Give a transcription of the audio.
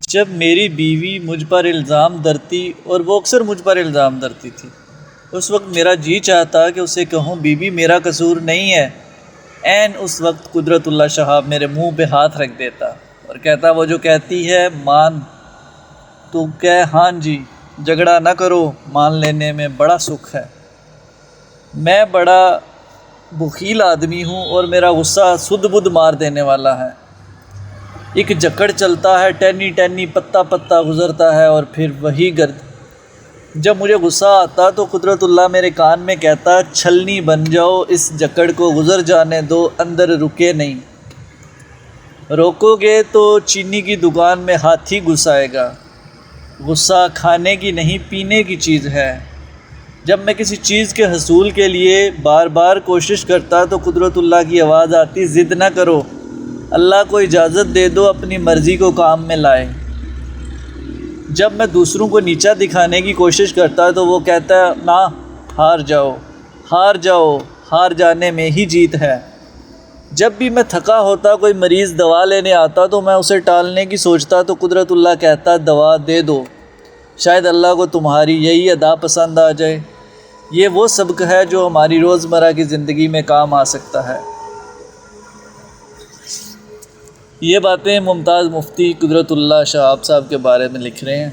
جب میری بیوی مجھ پر الزام دھرتی اور وہ اکثر مجھ پر الزام دھرتی تھی، اس وقت میرا جی چاہتا کہ اسے کہوں بی بی میرا قصور نہیں ہے۔ عین اس وقت قدرت اللہ شہاب میرے منہ پہ ہاتھ رکھ دیتا اور کہتا وہ جو کہتی ہے مان، تو کہہ ہاں جی، جھگڑا نہ کرو، مان لینے میں بڑا سکھ ہے۔ میں بڑا بخیل آدمی ہوں اور میرا غصہ سدھ بدھ مار دینے والا ہے۔ ایک جکڑ چلتا ہے، ٹہنی ٹہنی پتا پتا گزرتا ہے اور پھر وہی گرد۔ جب مجھے غصہ آتا تو قدرت اللہ میرے کان میں کہتا چھلنی بن جاؤ، اس جکڑ کو گزر جانے دو، اندر رکے نہیں، روکو گے تو چینی کی دکان میں ہاتھی گھس آئے گا۔ غصہ کھانے کی نہیں پینے کی چیز ہے۔ جب میں کسی چیز کے حصول کے لیے بار بار کوشش کرتا تو قدرت اللہ کی آواز آتی ضد نہ کرو، اللہ کو اجازت دے دو اپنی مرضی کو کام میں لائے۔ جب میں دوسروں کو نیچا دکھانے کی کوشش کرتا تو وہ کہتا نہ، ہار جاؤ، ہار جاؤ، ہار جانے میں ہی جیت ہے۔ جب بھی میں تھکا ہوتا، کوئی مریض دوا لینے آتا تو میں اسے ٹالنے کی سوچتا تو قدرت اللہ کہتا دوا دے دو، شاید اللہ کو تمہاری یہی ادا پسند آ جائے۔ یہ وہ سبق ہے جو ہماری روزمرہ کی زندگی میں کام آ سکتا ہے۔ یہ باتیں ممتاز مفتی قدرت اللہ شہاب صاحب کے بارے میں لکھ رہے ہیں۔